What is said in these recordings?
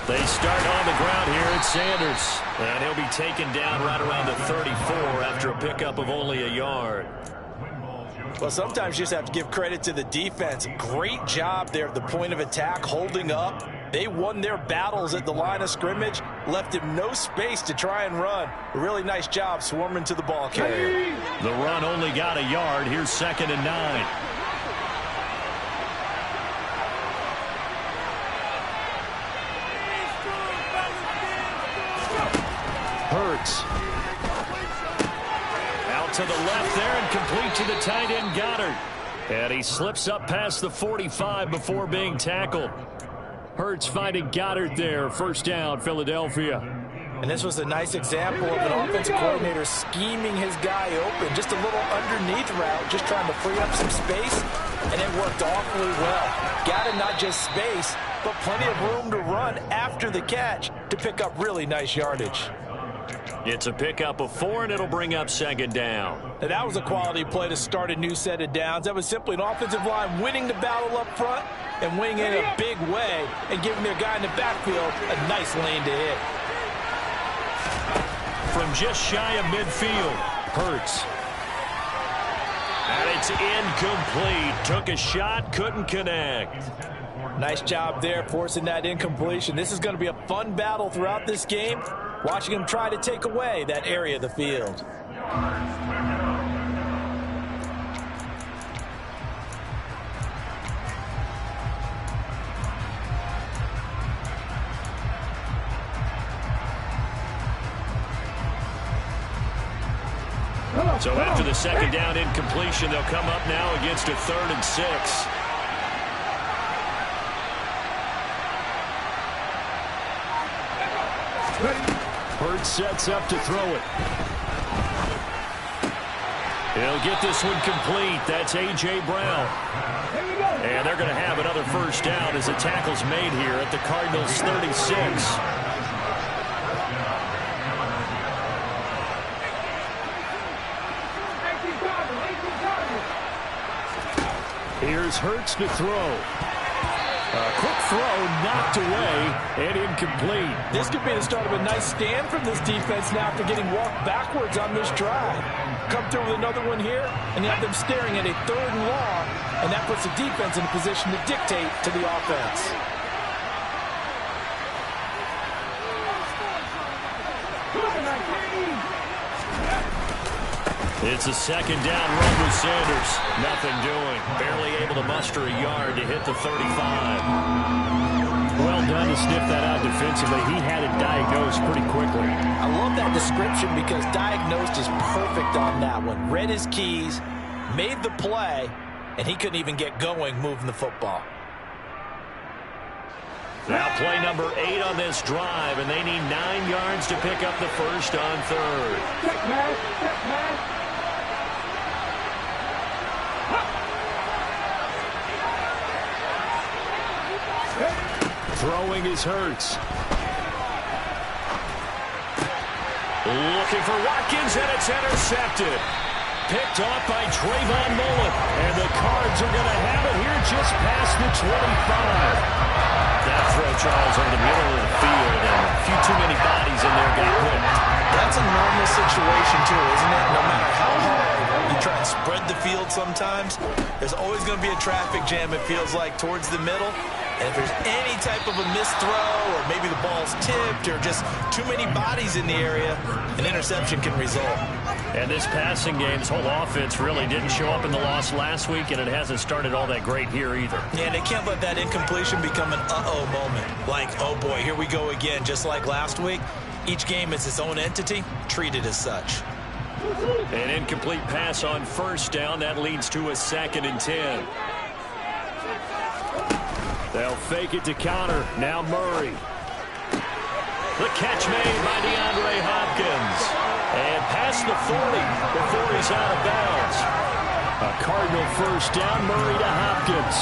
They start on the ground here at Sanders. And he'll be taken down right around the 34 after a pickup of only a yard. Well, sometimes you just have to give credit to the defense. Great job there at the point of attack, holding up. They won their battles at the line of scrimmage, left him no space to try and run. A really nice job swarming to the ball carrier. The run only got a yard. Here's 2nd and 9. Hurts. Out to the left there and complete to the tight end Goddard. And he slips up past the 45 before being tackled. Hurts finding Goddard there. First down, Philadelphia. And this was a nice example of an offensive coordinator scheming his guy open. Just a little underneath route, just trying to free up some space, and it worked awfully well. Got him not just space, but plenty of room to run after the catch to pick up really nice yardage. It's a pickup of 4, and it'll bring up 2nd down. Now, that was a quality play to start a new set of downs. That was simply an offensive line winning the battle up front and winning in a big way and giving their guy in the backfield a nice lane to hit. From just shy of midfield, Hurts. And it's incomplete. Took a shot, couldn't connect. Nice job there forcing that incompletion. This is going to be a fun battle throughout this game, watching him try to take away that area of the field. So after the 2nd down incompletion, they'll come up now against a 3rd and 6. Hurts sets up to throw it. He'll get this one complete. That's A.J. Brown. And they're going to have another first down as the tackle's made here at the Cardinals' 36. Here's Hurts to throw. A quick throw knocked away and incomplete. This could be the start of a nice stand from this defense now after getting walked backwards on this drive. Come through with another one here, and you have them staring at a 3rd and long, and that puts the defense in a position to dictate to the offense. It's a 2nd down run with Sanders. Nothing doing. Barely able to muster a yard to hit the 35. Well done to sniff that out defensively. He had it diagnosed pretty quickly. I love that description because diagnosed is perfect on that one. Read his keys, made the play, and he couldn't even get going moving the football. Now play number 8 on this drive, and they need 9 yards to pick up the first on 3rd. Throwing is Hurts. Looking for Watkins, and it's intercepted. Picked off by Trayvon Mullen. And the Cards are going to have it here just past the 25. That throw, Charles, over the middle of the field, and a few too many bodies in there got hit. That's a normal situation, too, isn't it? No matter how hard you try and spread the field sometimes, there's always going to be a traffic jam, it feels like, towards the middle. And if there's any type of a missed throw, or maybe the ball's tipped, or just too many bodies in the area, an interception can result. And this passing game, this whole offense really didn't show up in the loss last week, and it hasn't started all that great here either. Yeah, and they can't let that incompletion become an uh-oh moment. Like, oh boy, here we go again, just like last week. Each game is its own entity, treated as such. An incomplete pass on first down. That leads to a 2nd and 10. They'll fake it to counter. Now Murray. The catch made by DeAndre Hopkins. And past the 40 before he's out of bounds. A Cardinal first down. Murray to Hopkins.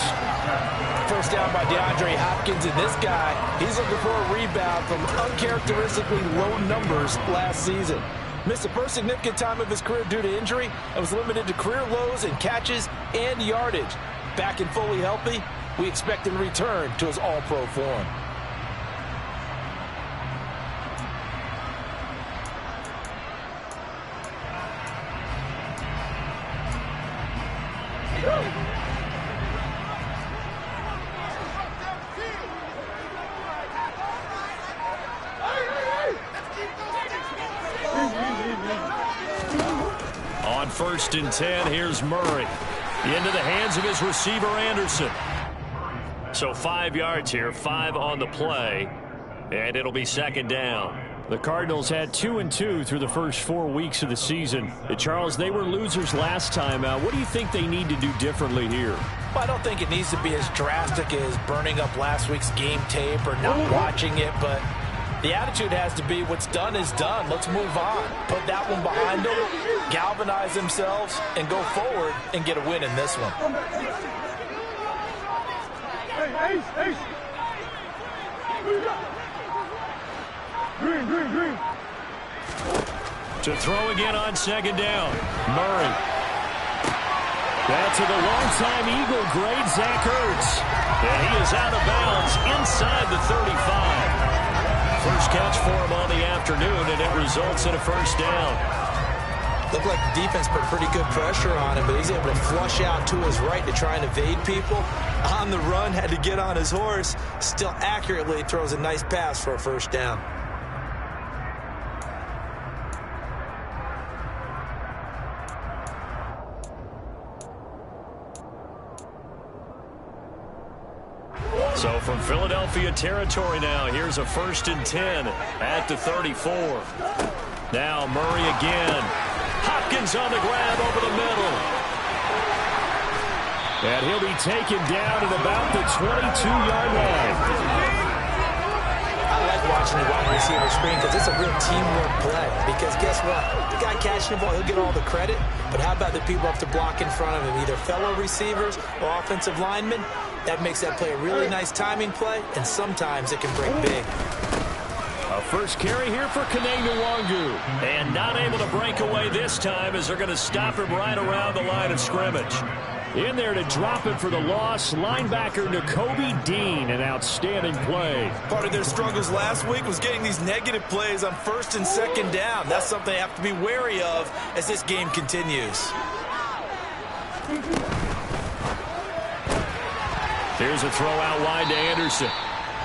First down by DeAndre Hopkins, and this guy, he's looking for a rebound from uncharacteristically low numbers last season. Missed the first significant time of his career due to injury and was limited to career lows in catches and yardage. Back and fully healthy, we expect him to return to his all-pro form. 1st and 10. Here's Murray. Into the hands of his receiver, Anderson. So 5 yards here, 5 on the play, and it'll be 2nd down. The Cardinals had 2-2 through the first 4 weeks of the season. Charles, they were losers last time out. What do you think they need to do differently here? Well, I don't think it needs to be as drastic as burning up last week's game tape or not watching it, but the attitude has to be what's done is done. Let's move on. Put that one behind them, galvanize themselves, and go forward and get a win in this one. Green. To throw again on 2nd down. Murray. That's to the longtime Eagle great Zach Ertz. And he is out of bounds inside the 35. First catch for him on the afternoon, and it results in a 1st down. Looked like the defense put pretty good pressure on him, but he's able to flush out to his right to try and evade people. On the run, had to get on his horse. Still accurately throws a nice pass for a 1st down. So from Philadelphia territory now, here's a 1st and 10 at the 34. Now Murray again. Hopkins on the grab over the middle. And he'll be taken down at about the 22-yard line. I like watching the wide receiver screen because it's a real teamwork play. Because guess what? The guy catching the ball, he'll get all the credit. But how about the people up to block in front of him, either fellow receivers or offensive linemen? That makes that play a really nice timing play, and sometimes it can break big. A first carry here for Kene Nwangu. And not able to break away this time as they're going to stop him right around the line of scrimmage. In there to drop it for the loss, linebacker Nakobe Dean, an outstanding play. Part of their struggles last week was getting these negative plays on 1st and 2nd down. That's something they have to be wary of as this game continues. Here's a throw out wide to Anderson.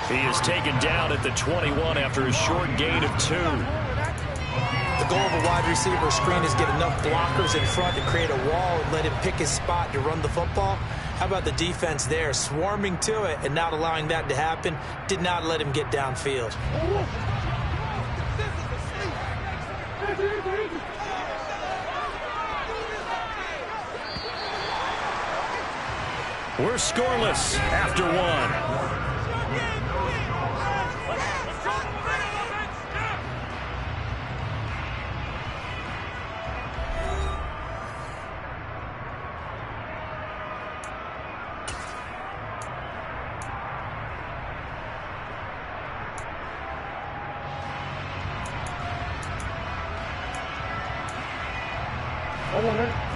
He is taken down at the 21 after a short gain of 2. The goal of a wide receiver screen is get enough blockers in front to create a wall and let him pick his spot to run the football. How about the defense there, swarming to it and not allowing that to happen? Did not let him get downfield. We're scoreless after 1.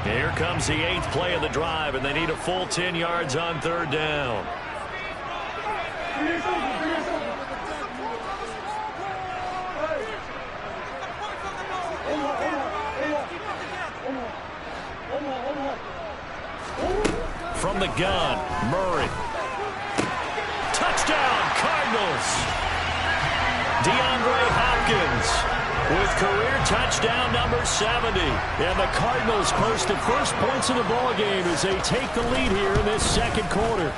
Here comes the 8th play of the drive, and they need a full 10 yards on 3rd down. From the gun, Murray. Touchdown, Cardinals! DeAndre Hopkins with career touchdown number 70. And the Cardinals post the first points of the ballgame as they take the lead here in this 2nd quarter.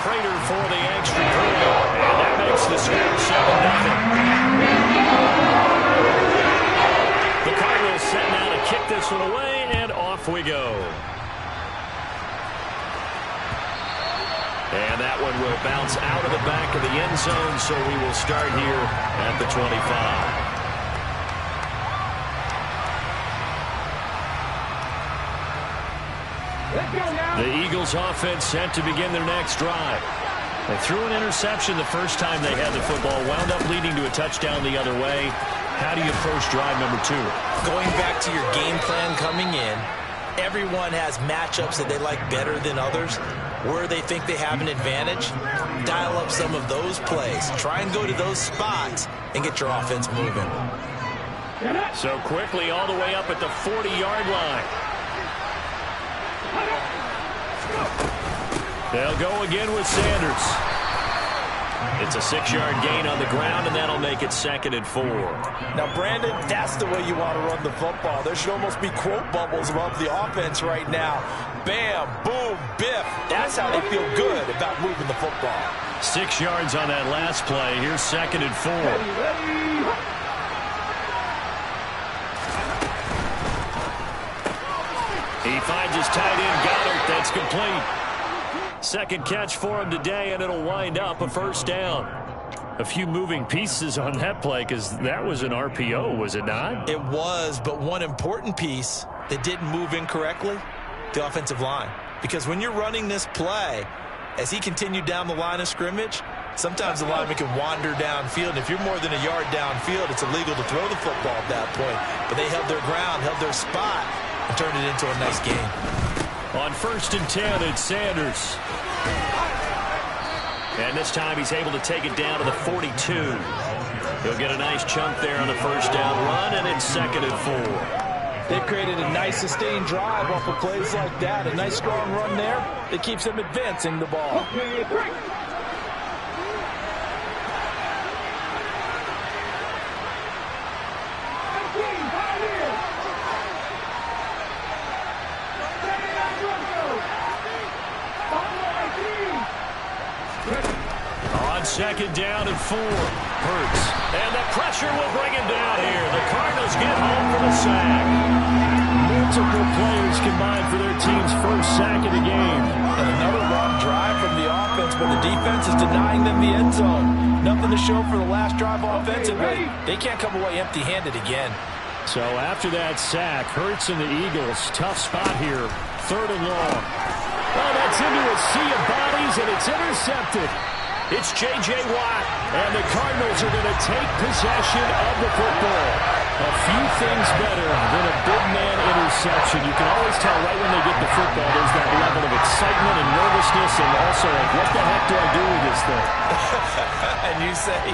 Prater for the extra point, and that makes the score 7-0. The Cardinals set now to kick this one away, and off we go. And that one will bounce out of the back of the end zone, so we will start here at the 25. The Eagles offense set to begin their next drive. They threw an interception the first time they had the football, wound up leading to a touchdown the other way. How do you approach drive number 2? Going back to your game plan coming in, everyone has matchups that they like better than others. Where they think they have an advantage, dial up some of those plays. Try and go to those spots and get your offense moving. So quickly all the way up at the 40-yard line. They'll go again with Sanders. It's a 6-yard gain on the ground, and that'll make it 2nd and 4. Now, Brandon, that's the way you want to run the football. There should almost be quote bubbles above the offense right now. Bam, boom, biff. That's how they feel good about moving the football. 6 yards on that last play. Here's 2nd and 4. He finds his tight end, Goddard. That's complete. Second catch for him today, and it'll wind up a 1st down. A few moving pieces on that play because that was an RPO, was it not? It was, but one important piece that didn't move incorrectly, the offensive line. Because when you're running this play, as he continued down the line of scrimmage, sometimes the lineman can wander downfield. And if you're more than a yard downfield, it's illegal to throw the football at that point. But they held their ground, held their spot, and turned it into a nice game. On 1st and 10, it's Sanders. And this time he's able to take it down to the 42. He'll get a nice chunk there on the 1st down run, and it's 2nd and 4. They've created a nice sustained drive off of plays like that. A nice strong run there that keeps them advancing the ball. On 2nd down and 4. Hurts. And the pressure will bring him down here. The Cardinals get home for the sack. Multiple players combined for their team's 1st sack of the game. And another long drive from the offense, but the defense is denying them the end zone. Nothing to show for the last drive offensively. They can't come away empty-handed again. So after that sack, Hurts and the Eagles, tough spot here. 3rd and long. Oh, that's into a sea of bodies, and it's intercepted. It's J.J. Watt, and the Cardinals are going to take possession of the football. A few things better than a big man interception. You can always tell right when they get the football, there's that level of excitement and nervousness, and also like, what the heck do I do with this thing? And you say,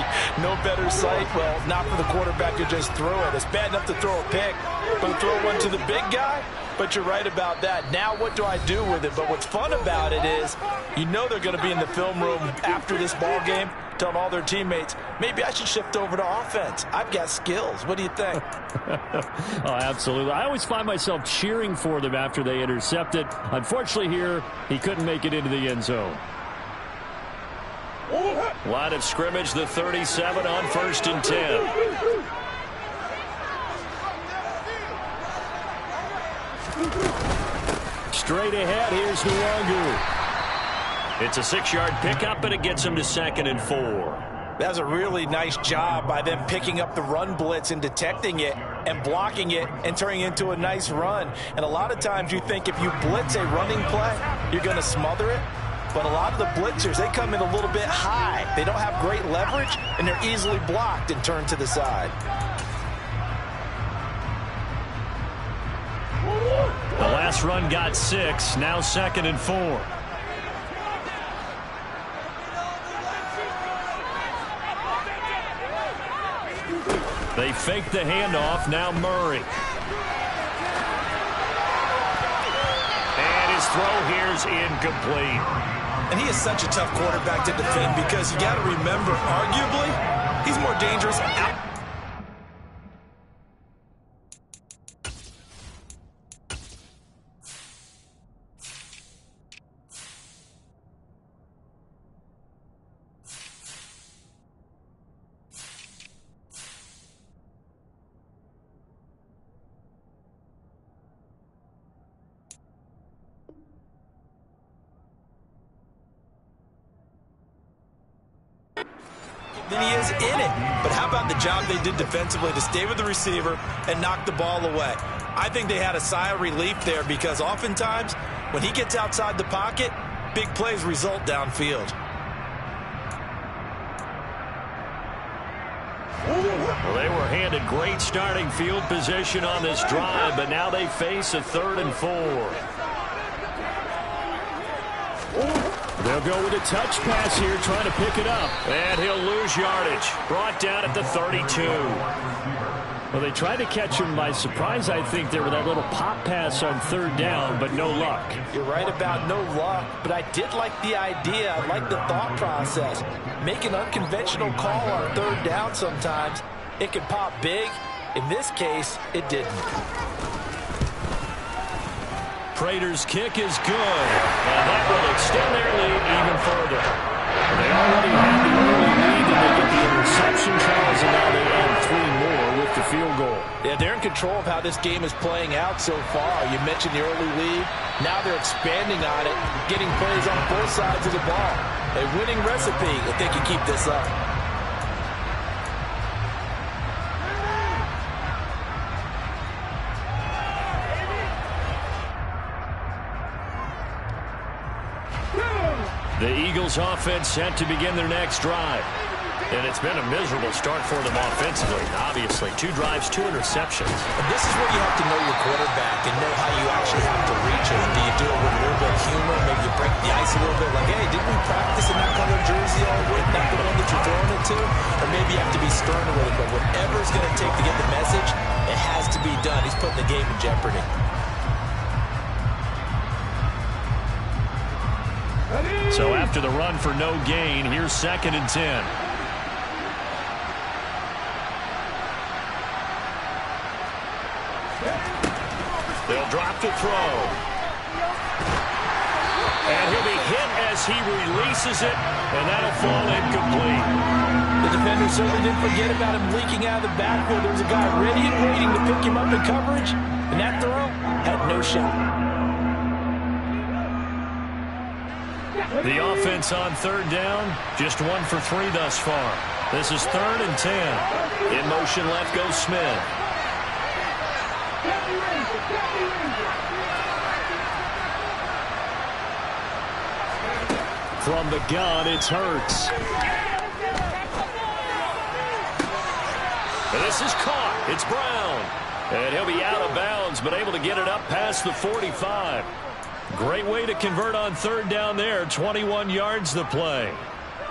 no better sight? Well, not for the quarterback who just threw it. It's bad enough to throw a pick, but to throw one to the big guy? But you're right about that. Now what do I do with it? But what's fun about it is you know they're going to be in the film room after this ball game telling all their teammates, maybe I should shift over to offense. I've got skills. What do you think? Oh, absolutely. I always find myself cheering for them after they intercept it. Unfortunately here, he couldn't make it into the end zone. Line of scrimmage, the 37 on 1st and 10. Straight ahead, here's Nwangu. It's a 6-yard pickup, and it gets him to 2nd and 4. That was a really nice job by them picking up the run blitz and detecting it and blocking it and turning it into a nice run. And a lot of times you think if you blitz a running play, you're going to smother it. But a lot of the blitzers, they come in a little bit high. They don't have great leverage, and they're easily blocked and turned to the side. The last run got 6, now 2nd and 4. They fake the handoff, now Murray. And his throw here's incomplete. And he is such a tough quarterback to defend because you got to remember, arguably, he's more dangerous out. Than he is in it. But how about the job they did defensively to stay with the receiver and knock the ball away? I think they had a sigh of relief there because oftentimes when he gets outside the pocket, big plays result downfield. Well, they were handed great starting field position on this drive, but now they face a 3rd and 4. They'll go with a touch pass here, trying to pick it up. And he'll lose yardage. Brought down at the 32. Well, they tried to catch him by surprise, I think, there with that little pop pass on third down, but no luck. You're right about no luck, but I did like the idea. I like the thought process. Make an unconventional call on third down sometimes. It can pop big. In this case, it didn't. Prater's kick is good, and that will extend their lead even further. They already had the early lead, and they get the interception, Charles, and now they add 3 more with the field goal. Yeah, they're in control of how this game is playing out so far. You mentioned the early lead. Now they're expanding on it, getting plays on both sides of the ball. A winning recipe if they can keep this up. The Eagles offense set to begin their next drive. And it's been a miserable start for them offensively, obviously. 2 drives, 2 interceptions. And this is where you have to know your quarterback and know how you actually have to reach him. Do you do it with a little bit of humor? Maybe you break the ice a little bit like, hey, didn't we practice in that color jersey all week? Not the one that you're throwing it to? Or maybe you have to be stern with it. But whatever it's going to take to get the message, it has to be done. He's putting the game in jeopardy. So after the run for no gain, here's 2nd and 10. They'll drop to throw. And he'll be hit as he releases it, and that'll fall incomplete. The defender certainly didn't forget about him leaking out of the backfield. There was a guy ready and waiting to pick him up in coverage, and that throw had no shot. The offense on third down, just 1 for 3 thus far. This is 3rd and 10. In motion left goes Smith. From the gun, it's Hurts. And this is caught. It's Brown. And he'll be out of bounds, but able to get it up past the 45. Great way to convert on third down there. 21 yards the play.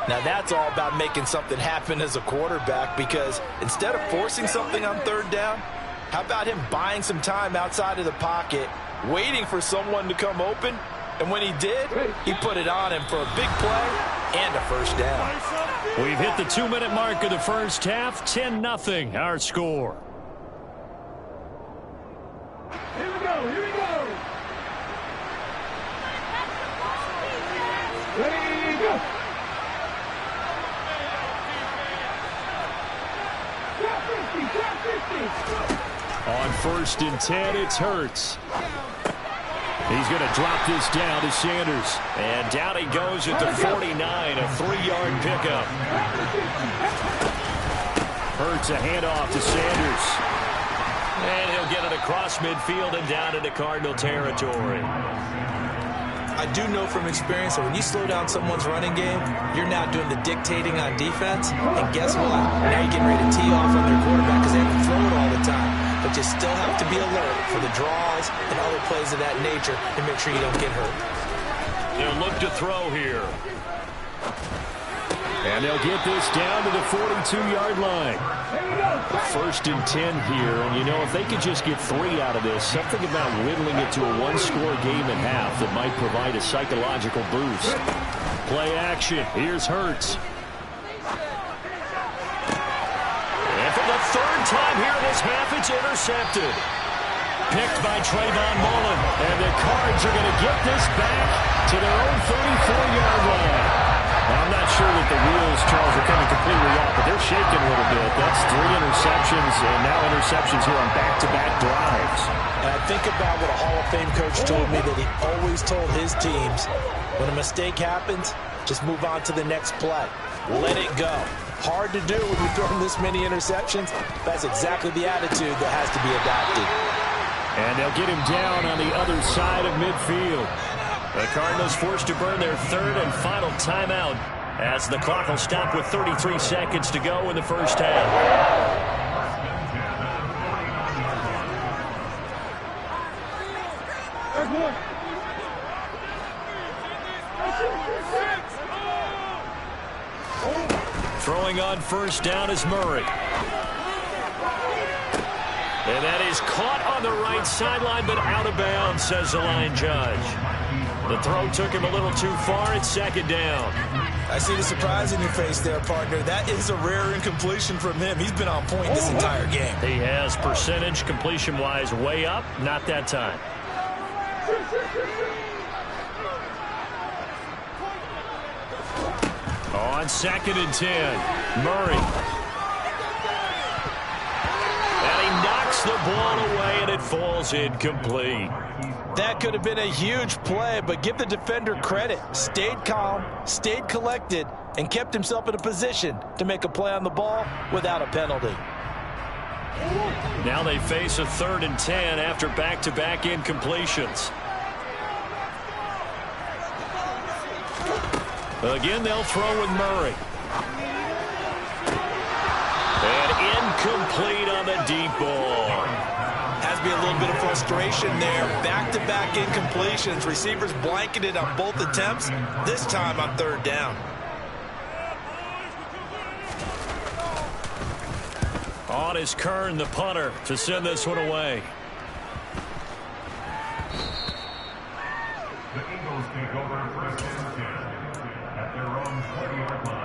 Now that's all about making something happen as a quarterback, because instead of forcing something on third down, how about him buying some time outside of the pocket, waiting for someone to come open, and when he did, he put it on him for a big play and a first down. We've hit the 2-minute mark of the first half. 10-0 our score. Here we go, here we go. Ready, go. On 1st and 10, it's Hurts. He's going to drop this down to Sanders. And down he goes at the 49, a 3-yard pickup. Hurts a handoff to Sanders. And he'll get it across midfield and down into Cardinal territory. I do know from experience that when you slow down someone's running game, you're now doing the dictating on defense. And guess what? Now you're getting ready to tee off on their quarterback because they have to throw it all the time. But you still have to be alert for the draws and other plays of that nature and make sure you don't get hurt. They'll look to throw here. And they'll get this down to the 42-yard line. 1st and 10 here. And, you know, if they could just get 3 out of this, something about whittling it to a 1-score game at half that might provide a psychological boost. Play action. Here's Hurts. And for the 3rd time here in this half, it's intercepted. Picked by Trayvon Mullen. And the Cards are going to get this back to their own 34-yard line. I'm not sure that the wheels, Charles, are coming completely off, but they're shaking a little bit. That's 3 interceptions, and now interceptions here on back-to-back drives. And I think about what a Hall of Fame coach told me, that he always told his teams, when a mistake happens, just move on to the next play. Let it go. Hard to do when you're throwing this many interceptions. That's exactly the attitude that has to be adopted. And they'll get him down on the other side of midfield. The Cardinals forced to burn their 3rd and final timeout as the clock will stop with 33 seconds to go in the first half. Throwing on 1st down is Murray. And that is caught on the right sideline, but out of bounds, says the line judge. The throw took him a little too far. It's second down. I see the surprise in your face there, partner. That is a rare incompletion from him. He's been on point this entire game. He has percentage completion-wise way up. Not that time. On 2nd and 10, Murray. And he knocks the ball away, and it falls incomplete. That could have been a huge play, but give the defender credit. Stayed calm, stayed collected, and kept himself in a position to make a play on the ball without a penalty. Now they face a 3rd and 10 after back-to-back incompletions. Again, they'll throw with Murray. And incomplete on the deep ball. Has to be a little bit of frustration there. Back-to-back incompletions. Receivers blanketed on both attempts, this time on 3rd down. On is Kern, the punter, to send this one away. The Eagles take over 1st and 10 at their own 20-yard line.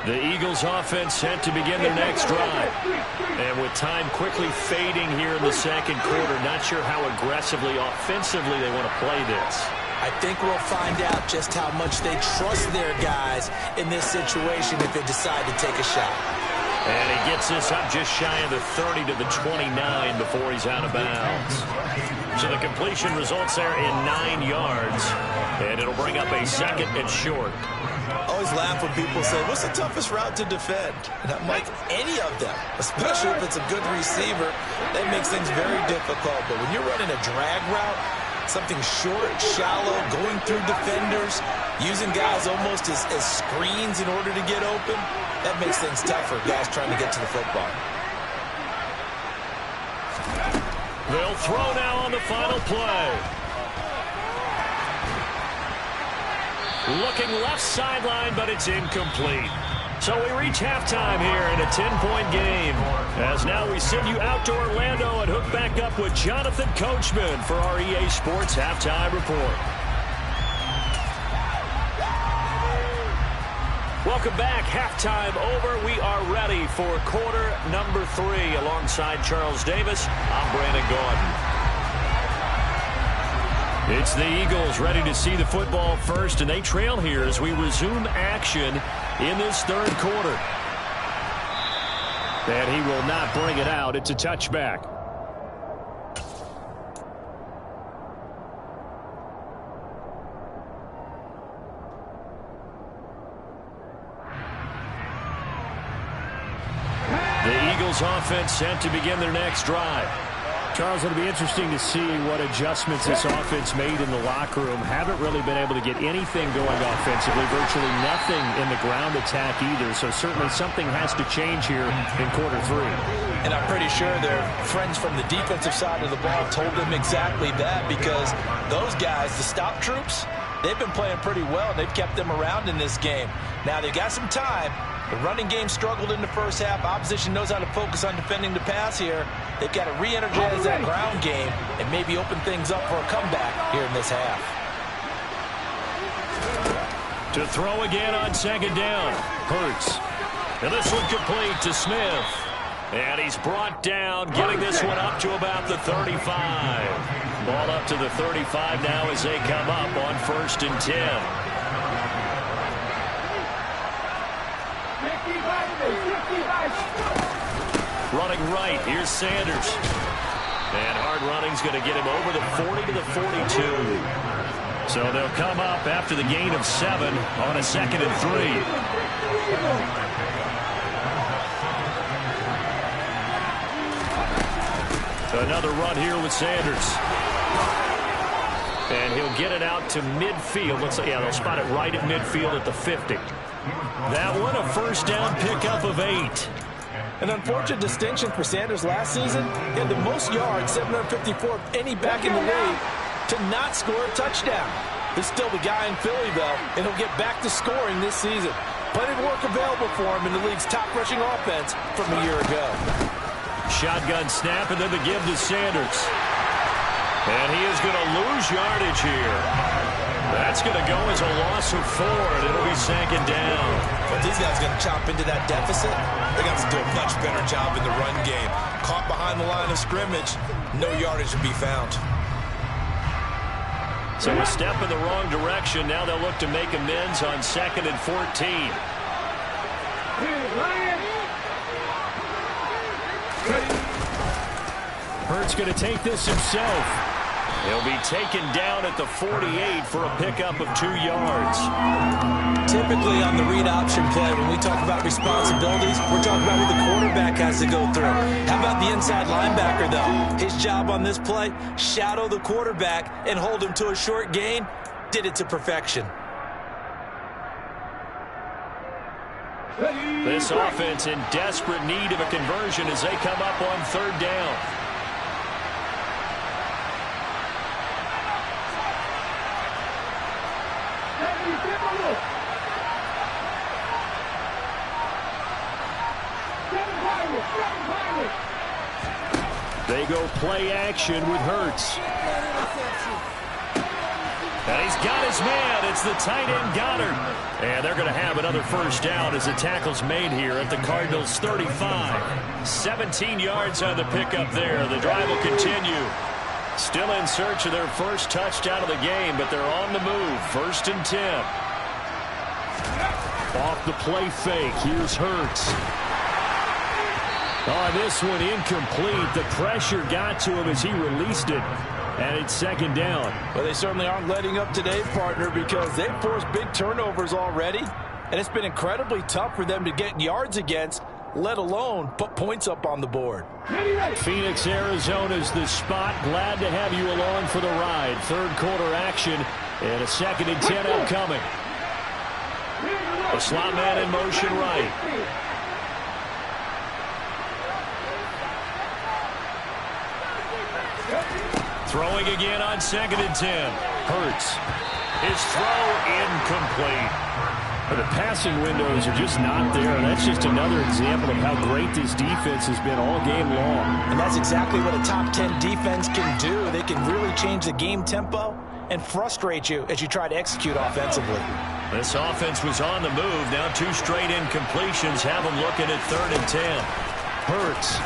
The Eagles offense set to begin their next drive. And with time quickly fading here in the 2nd quarter, not sure how aggressively, offensively they want to play this. I think we'll find out just how much they trust their guys in this situation if they decide to take a shot. And he gets this up just shy of the 30 to the 29 before he's out of bounds. So the completion results there in 9 yards. And it'll bring up a 2nd and short. I always laugh when people say, what's the toughest route to defend? And I'm like, any of them, especially if it's a good receiver. That makes things very difficult. But when you're running a drag route, something short, shallow, going through defenders, using guys almost as screens in order to get open, that makes things tougher, guys trying to get to the football. They'll throw now on the final play. Looking left sideline, but it's incomplete. So we reach halftime here in a 10-point game. As now we send you out to Orlando and hook back up with Jonathan Coachman for our EA Sports Halftime Report. Welcome back. Halftime over. We are ready for quarter number 3. Alongside Charles Davis, I'm Brandon Gaudin. It's the Eagles ready to see the football first, and they trail here as we resume action in this 3rd quarter. And he will not bring it out. It's a touchback. The Eagles offense set to begin their next drive. Charles, it'll be interesting to see what adjustments this offense made in the locker room. Haven't really been able to get anything going offensively, virtually nothing in the ground attack either. So certainly something has to change here in quarter 3. And I'm pretty sure their friends from the defensive side of the ball told them exactly that, because those guys, the stop troops, they've been playing pretty well. They've kept them around in this game. Now they got some time. The running game struggled in the first half. Opposition knows how to focus on defending the pass here. They've got to re-energize that ground game and maybe open things up for a comeback here in this half. To throw again on 2nd down. Hurts. And this one complete to Smith. And he's brought down, getting this one up to about the 35. Ball up to the 35 now as they come up on 1st and 10. Running right, here's Sanders. And hard running's going to get him over the 40 to the 42. So they'll come up after the gain of 7 on a 2nd and 3. Another run here with Sanders. And he'll get it out to midfield. Looks like, yeah, they'll spot it right at midfield at the 50. That one a first down pickup of 8. An unfortunate distinction for Sanders last season. He had the most yards, 754 of any back in the league, to not score a touchdown. There's still the guy in Philly, though, and he'll get back to scoring this season. Plenty of work available for him in the league's top rushing offense from a year ago. Shotgun snap, and then the give to Sanders. And he is going to lose yardage here. That's going to go as a loss of 4, and it'll be second down. But these guys are going to chop into that deficit. They got to do a much better job in the run game. Caught behind the line of scrimmage, no yardage to be found. So a step in the wrong direction. Now they'll look to make amends on 2nd and 14. Hurts going to take this himself. He'll be taken down at the 48 for a pickup of 2 yards. Typically on the read option play, when we talk about responsibilities, we're talking about what the quarterback has to go through. How about the inside linebacker, though? His job on this play, shadow the quarterback and hold him to a short gain. Did it to perfection. This offense in desperate need of a conversion as they come up on 3rd down. They go play action with Hurts. And he's got his man. It's the tight end Goddard. And they're going to have another first down as the tackle's made here at the Cardinals' 35. 17 yards on the pickup there. The drive will continue. Still in search of their first touchdown of the game, but they're on the move. 1st and 10. Off the play fake. Here's Hurts. Oh, this one incomplete. The pressure got to him as he released it. And it's 2nd down. Well, they certainly aren't letting up today, partner, because they've forced big turnovers already. And it's been incredibly tough for them to get yards against, let alone put points up on the board. Phoenix, Arizona's the spot. Glad to have you along for the ride. 3rd quarter action and a 2nd and 10 upcoming. The slot man in motion right. Throwing again on 2nd and 10. Hurts. His throw incomplete. But the passing windows are just not there. That's just another example of how great this defense has been all game long. And that's exactly what a top 10 defense can do. They can really change the game tempo and frustrate you as you try to execute offensively. This offense was on the move. Now 2 straight incompletions have them looking at 3rd and 10. Hurts.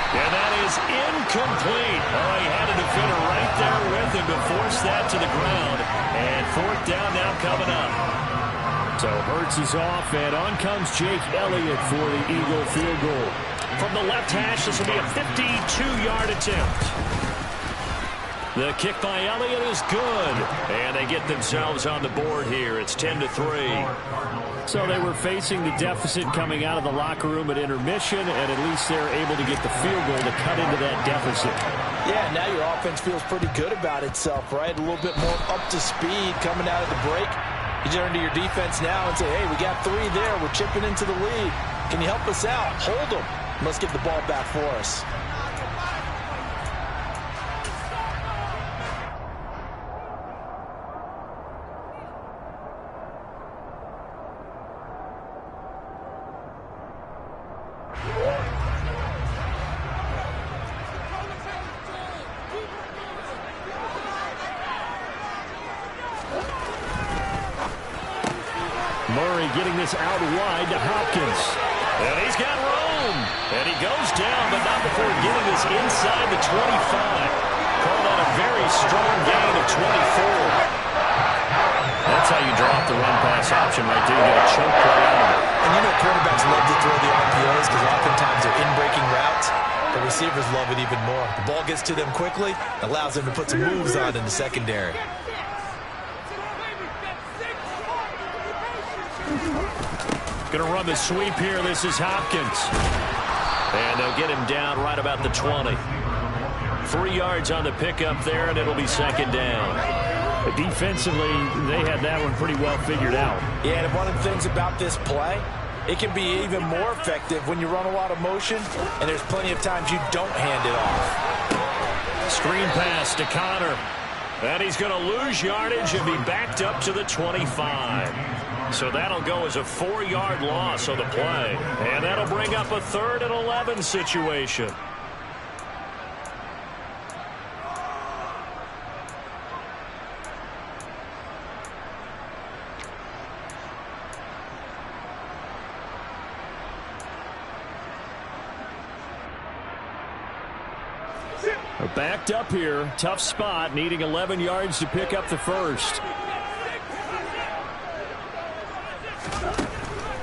And that is incomplete. Oh, he had a defender right there with him to force that to the ground. And 4th down now coming up. So Hurts is off, and on comes Jake Elliott for the Eagle field goal. From the left hash, this will be a 52-yard attempt. The kick by Elliott is good. And they get themselves on the board here. It's 10-3. So they were facing the deficit coming out of the locker room at intermission, and at least they're able to get the field goal to cut into that deficit. Yeah, now your offense feels pretty good about itself, right? A little bit more up to speed coming out of the break. You turn to your defense now and say, hey, we got 3 there. We're chipping into the lead. Can you help us out? Hold them. Let's get the ball back for us. Murray getting this out wide to Hopkins. And he's got room. And he goes down, but not before getting this inside the 25. Call that a very strong gain of 24. That's how you drop the run-pass option right there. You get a choke play out of it. And you know quarterbacks love to throw the RPOs because oftentimes they're in-breaking routes. The receivers love it even more. The ball gets to them quickly, allows them to put some moves on in the secondary. Going to run the sweep here. This is Hopkins. And they'll get him down right about the 20. 3 yards on the pickup there, and it'll be 2nd down. Defensively, they had that one pretty well figured out. Yeah, and one of the things about this play, it can be even more effective when you run a lot of motion, and there's plenty of times you don't hand it off. Screen pass to Connor. And he's going to lose yardage and be backed up to the 25. So that'll go as a 4-yard loss on the play. And that'll bring up a 3rd and 11 situation. Backed up here. Tough spot. Needing 11 yards to pick up the first.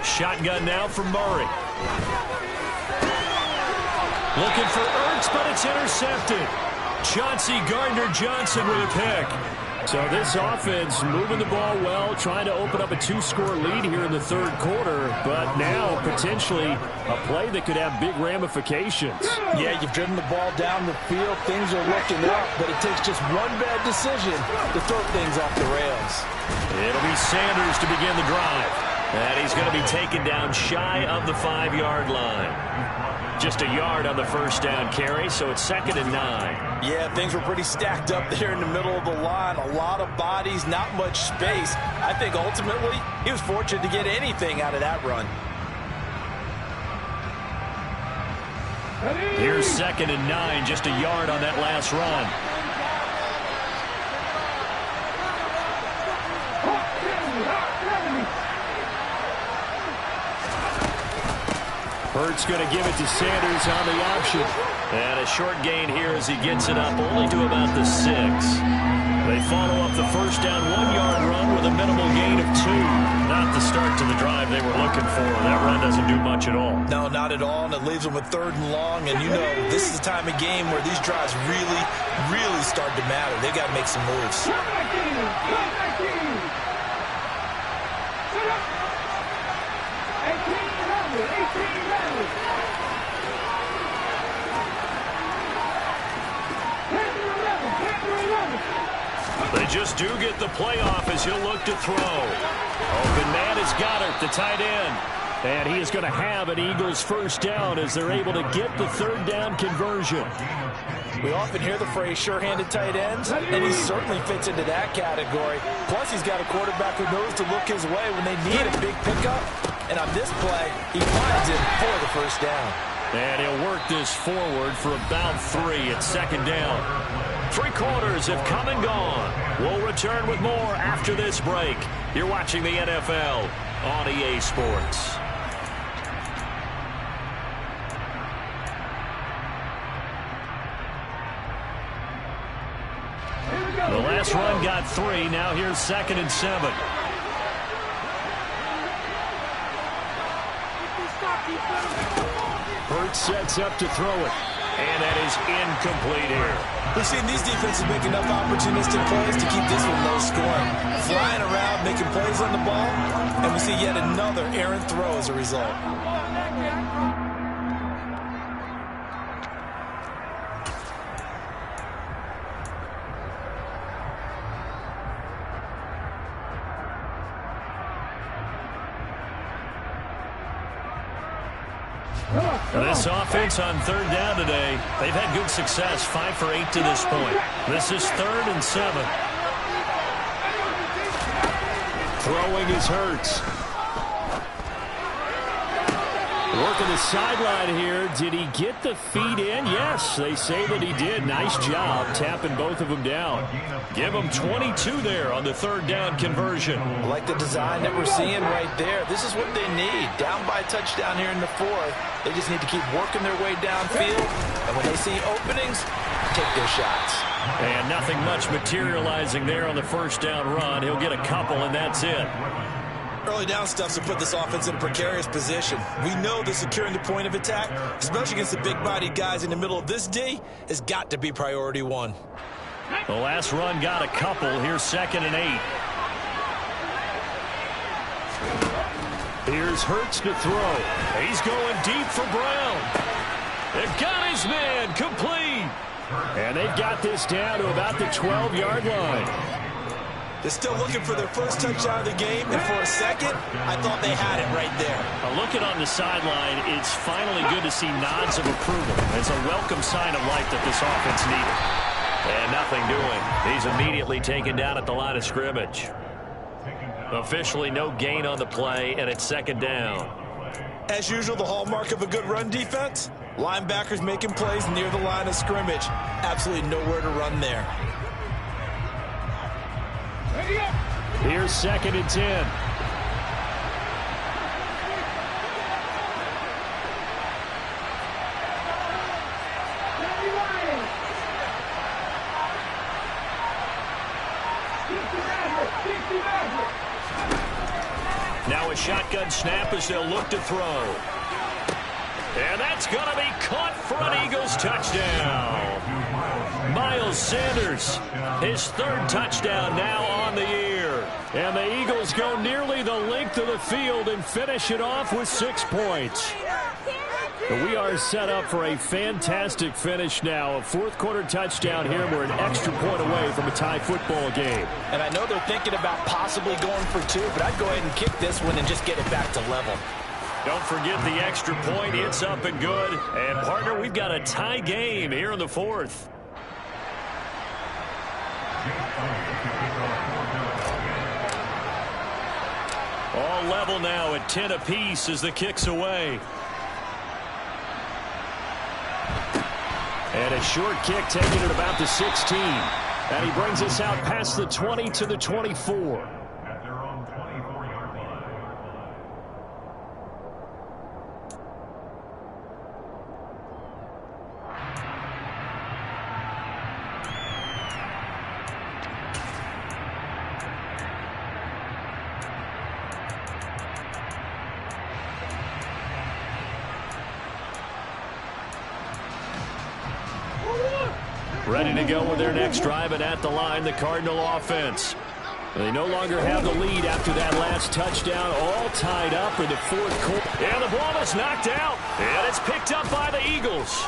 Shotgun now for Murray. Looking for Ertz, but it's intercepted. Chauncey Gardner-Johnson with a pick. So this offense moving the ball well, trying to open up a 2-score lead here in the 3rd quarter, but now potentially a play that could have big ramifications. Yeah, you've driven the ball down the field. Things are looking up, but it takes just one bad decision to throw things off the rails. It'll be Sanders to begin the drive. And he's going to be taken down shy of the 5-yard line. Just a yard on the first down carry, so it's 2nd and 9. Yeah, things were pretty stacked up there in the middle of the line. A lot of bodies, not much space. I think ultimately he was fortunate to get anything out of that run. Here's 2nd and 9, just a yard on that last run. Hurts going to give it to Sanders on the option. And a short gain here as he gets it up only to about the 6. They follow up the first down 1-yard run with a minimal gain of 2. Not the start to the drive they were looking for. That run doesn't do much at all. No, not at all, and it leaves them with 3rd and long. And you know, this is the time of game where these drives really, really start to matter. They've got to make some moves. They just do get the playoff as he'll look to throw. Open man is Goddard, the tight end. And he is going to have an Eagles first down as they're able to get the 3rd down conversion. We often hear the phrase sure-handed tight ends, and he certainly fits into that category. Plus, he's got a quarterback who knows to look his way when they need a big pickup. And on this play, he finds it for the first down. And he'll work this forward for about 3 at 2nd down. 3 quarters have come and gone. We'll return with more after this break. You're watching the NFL on EA Sports. The last run got 3. Now here's 2nd and 7. Hurts sets up to throw it. And that is incomplete here. We've seen these defenses make enough opportunistic plays to keep this one low scoring. Flying around, making plays on the ball, and we see yet another errant throw as a result. This offense on 3rd down today, they've had good success, 5 for 8 to this point. This is 3rd and 7. Throwing is Hurts. Working the sideline here. Did he get the feet in? Yes, they say that he did. Nice job tapping both of them down. Give them 22 there on the 3rd down conversion. I like the design that we're seeing right there. This is what they need. Down by a touchdown here in the 4th. They just need to keep working their way downfield. And when they see openings, take their shots. And nothing much materializing there on the first down run. He'll get a couple, and that's it. Early down stuff's to put this offense in a precarious position. We know that securing the point of attack, especially against the big-bodied guys in the middle of this D, has got to be priority 1. The last run got a couple. Here's 2nd and 8. Here's Hurts to throw. He's going deep for Brown. They've got his man complete. And they've got this down to about the 12-yard line. They're still looking for their first touchdown of the game, and for a second, I thought they had it right there. Looking on the sideline, it's finally good to see nods of approval. It's a welcome sign of life that this offense needed. And nothing doing. He's immediately taken down at the line of scrimmage. Officially no gain on the play, and it's second down. As usual, the hallmark of a good run defense, linebackers making plays near the line of scrimmage. Absolutely nowhere to run there. Here's second and 10. Now a shotgun snap as they'll look to throw. And that's going to be caught for an Eagles touchdown. Miles Sanders, his third touchdown now on the year. And the Eagles go nearly the length of the field and finish it off with 6 points. We are set up for a fantastic finish now. A fourth-quarter touchdown here. We're an extra point away from a tie football game. And I know they're thinking about possibly going for 2, but I'd go ahead and kick this one and just get it back to level. Don't forget the extra point. It's up and good. And, partner, we've got a tie game here in the fourth. All level now at 10 apiece as the kick's away. And a short kick taken at about the 16. And he brings us out past the 20 to the 24. At their own 24-yard line. Ready to go with their next drive, and at the line, the Cardinal offense. They no longer have the lead after that last touchdown, all tied up in the fourth quarter. And the ball is knocked out, and it's picked up by the Eagles.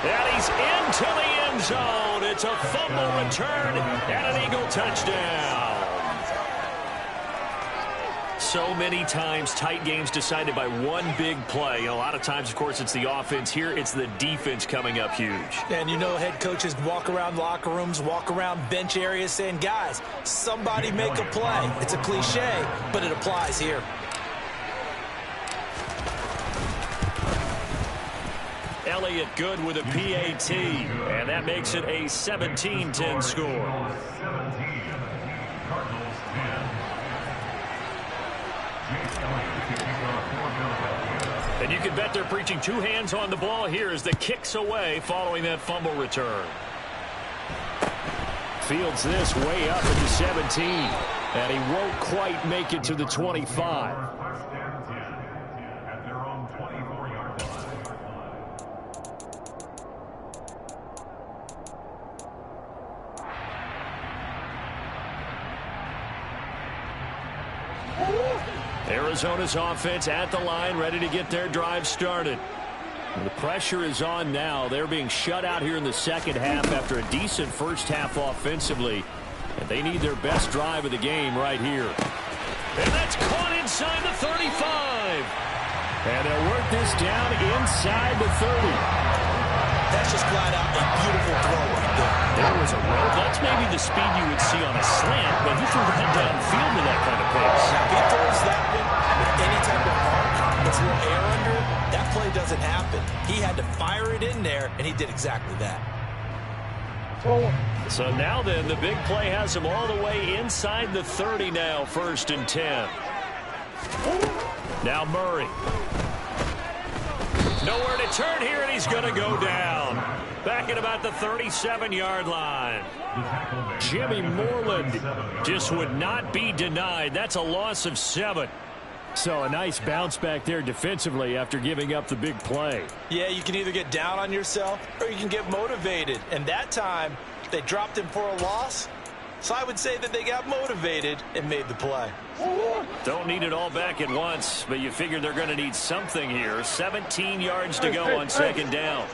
And he's into the end zone. It's a fumble return and an Eagle touchdown. So many times tight games decided by one big play. A lot of times, of course, it's the offense. Here, it's the defense coming up huge. And you know head coaches walk around locker rooms, walk around bench areas saying, guys, somebody make a play. It's a cliche, but it applies here. Elliott good with a PAT, and that makes it a 17-10 score. 17. Cardinals 10. And you can bet they're preaching 2 hands on the ball here as the kick's away following that fumble return. Fields this way up at the 17, and he won't quite make it to the 25. At their own 24-yard line. Arizona's offense at the line, ready to get their drive started. The pressure is on now. They're being shut out here in the second half after a decent first half offensively. And they need their best drive of the game right here. And that's caught inside the 35. And they'll work this down inside the 30. That's just flat out a beautiful throw right there. There was a roll. That's maybe the speed you would see on a slant, but he threw that downfield with that kind of pace. Now, if he throws that one with any type of arc, it's a little air under it, that play doesn't happen. He had to fire it in there, and he did exactly that. So now then, the big play has him all the way inside the 30 now, 1st and 10. Now Murray. Nowhere to turn here, and he's going to go down. Back at about the 37-yard line. Jimmy Moreland just would not be denied. That's a loss of 7. So a nice bounce back there defensively after giving up the big play. Yeah, you can either get down on yourself or you can get motivated. And that time, they dropped him for a loss. So I would say that they got motivated and made the play. Don't need it all back at once, but you figure they're going to need something here. 17 yards to go on 2nd down.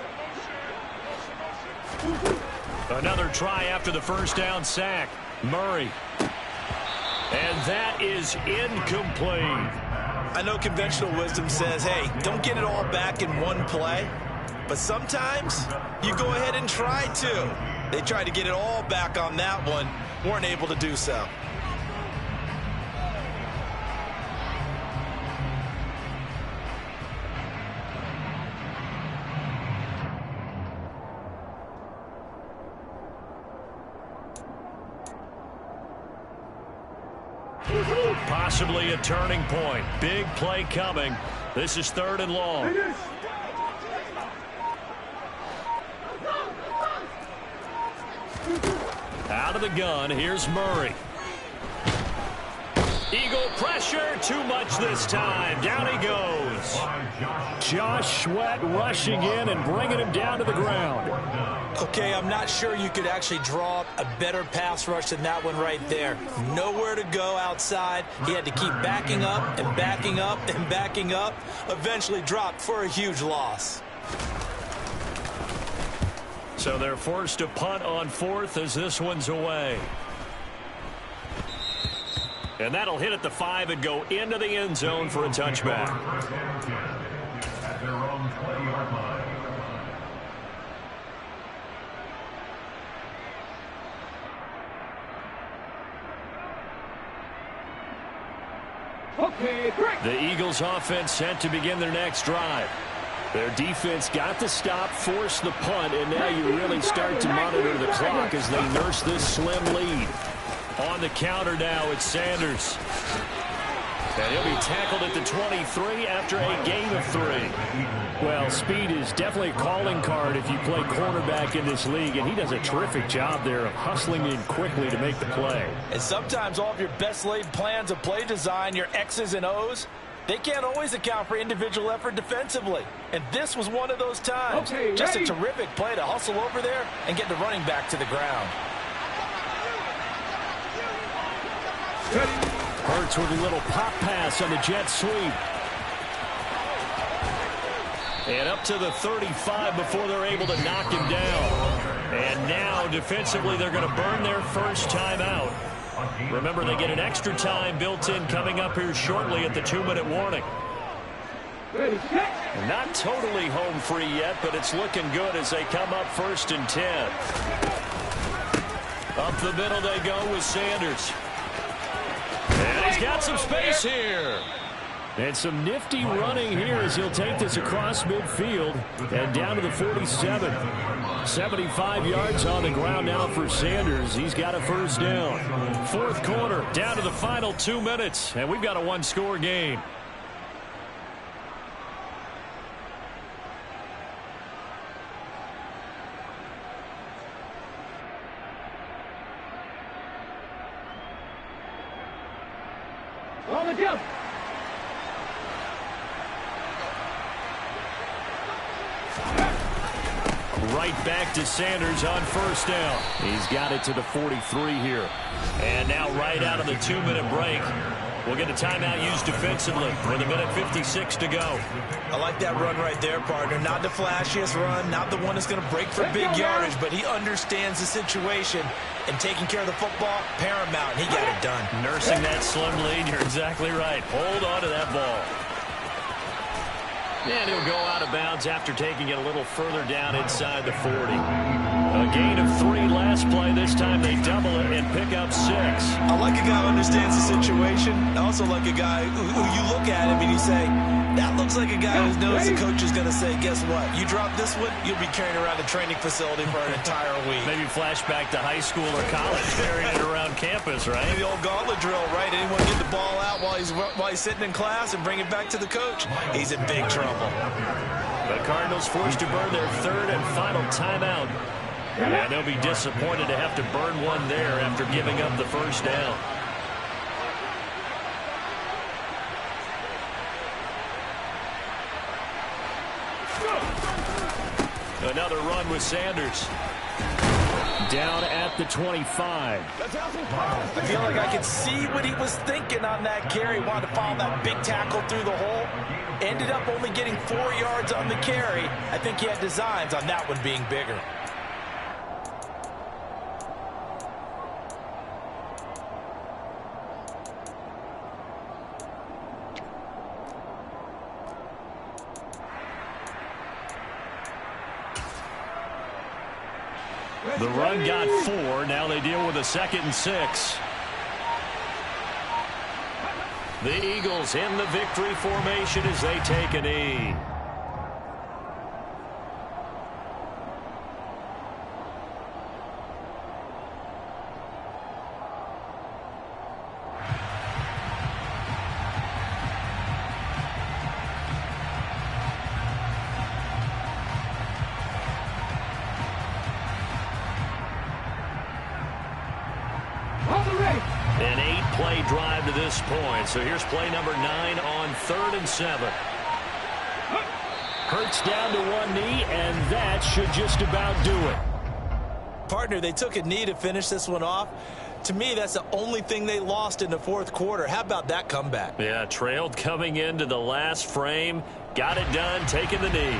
Another try after the first down sack. Murray. And that is incomplete. I know conventional wisdom says, hey, don't get it all back in one play. But sometimes you go ahead and try to. They tried to get it all back on that one. Weren't able to do so. Possibly a turning point. Big play coming. This is 3rd and long. Out of the gun, here's Murray. Eagle pressure, too much this time. Down he goes. Josh Sweat rushing in and bringing him down to the ground. Okay, I'm not sure you could actually draw up a better pass rush than that one right there. Nowhere to go outside. He had to keep backing up and backing up and backing up. Eventually dropped for a huge loss. So they're forced to punt on 4th as this one's away. And that'll hit at the 5 and go into the end zone for a touchback. At their own 20-yard line. The Eagles offense set to begin their next drive. Their defense got the stop, forced the punt, and now you really start to monitor the clock as they nurse this slim lead. On the counter now, it's Sanders. And he'll be tackled at the 23 after a gain of 3. Well, speed is definitely a calling card if you play cornerback in this league, and he does a terrific job there of hustling in quickly to make the play. And sometimes all of your best laid plans of play design, your X's and O's, they can't always account for individual effort defensively. And this was one of those times. Okay, just ready? a terrific play to hustle over there and get the running back to the ground. Hurts with a little pop pass on the jet sweep. And up to the 35 before they're able to knock him down. And now, defensively, they're going to burn their first timeout. Remember, they get an extra time built in coming up here shortly at the 2-minute warning. Not totally home free yet, but it's looking good as they come up 1st and 10. Up the middle they go with Sanders. And he's got some space here. And some nifty running here as he'll take this across midfield and down to the 47. 75 yards on the ground now for Sanders. He's got a first down. 4th quarter, down to the final 2 minutes, and we've got a 1-score game. On the jump. Right back to Sanders on first down. He's got it to the 43 here. And now right out of the 2-minute break, we'll get a timeout used defensively with 1:56 to go. I like that run right there, partner. Not the flashiest run, not the one that's going to break for big yardage, but he understands the situation, and taking care of the football, paramount, and he got it done. Nursing that slim lead, you're exactly right. Hold on to that ball. And he'll go out of bounds after taking it a little further down inside the 40. A gain of 3 last play. This time they double it and pick up 6. I like a guy who understands the situation. I also like a guy who you look at him and you say, that looks like a guy who knows the coach is going to say, guess what? You drop this one, you'll be carrying around the training facility for an entire week. Maybe flashback to high school or college, carrying it around campus, right? The old gauntlet drill, right? Anyone get the ball out while he's sitting in class and bring it back to the coach? He's in big trouble. The Cardinals forced to burn their 3rd and final timeout. And they'll be disappointed to have to burn one there after giving up the first down. Another run with Sanders. Down at the 25. I feel like I could see what he was thinking on that carry. Wanted to follow that big tackle through the hole. Ended up only getting 4 yards on the carry. I think he had designs on that one being bigger. The run got 4. Now they deal with a 2nd and 6. The Eagles in the victory formation as they take a knee. An 8-play drive to this point. So here's play number 9 on 3rd and 7. Hurts down to one knee, and that should just about do it. Partner, they took a knee to finish this one off. To me, that's the only thing they lost in the 4th quarter. How about that comeback? Yeah, trailed coming into the last frame. Got it done, taking the knee.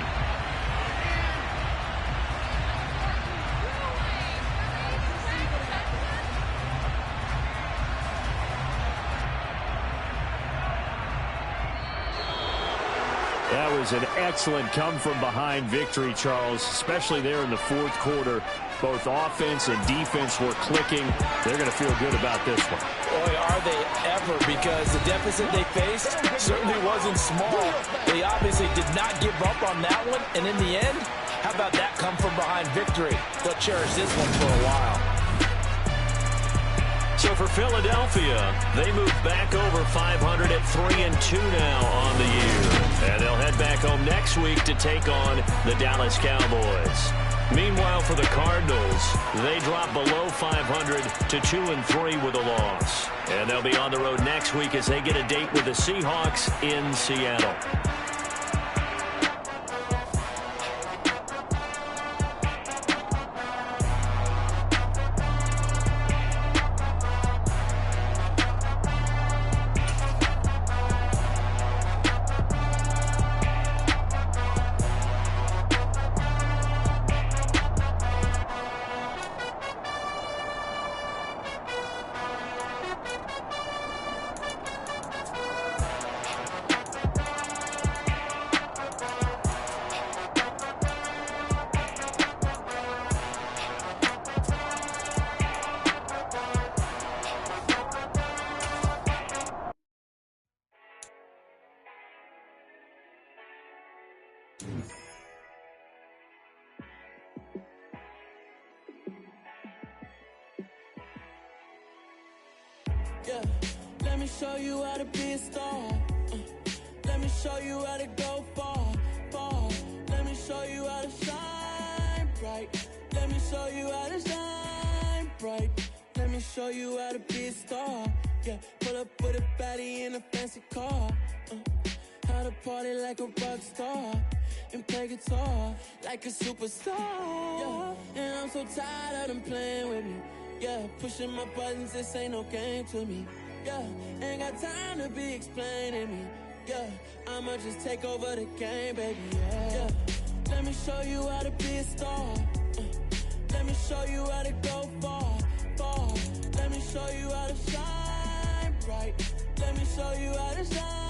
That was an excellent come-from-behind victory, Charles, especially there in the 4th quarter. Both offense and defense were clicking. They're going to feel good about this one. Boy, are they ever, because the deficit they faced certainly wasn't small. They obviously did not give up on that one, and in the end, how about that come-from-behind victory? They'll cherish this one for a while. So for Philadelphia, they move back over 500 at 3-2 now on the year. And they'll head back home next week to take on the Dallas Cowboys. Meanwhile, for the Cardinals, they drop below 500 to 2-3 with a loss. And they'll be on the road next week as they get a date with the Seahawks in Seattle. Yeah, let me show you how to be a star. Let me show you how to go far, far. Let me show you how to shine bright. Let me show you how to shine bright. Let me show you how to be a star. Yeah, pull up with a baddie in a fancy car. How to party like a rock star and play guitar like a superstar. Yeah, and I'm so tired of them playing with me. Yeah, pushing my buttons, this ain't no game to me. Yeah, ain't got time to be explaining me. Yeah, I'ma just take over the game, baby. Yeah, let me show you how to be a star. Let me show you how to go far, far. Let me show you how to shine bright. Let me show you how to shine.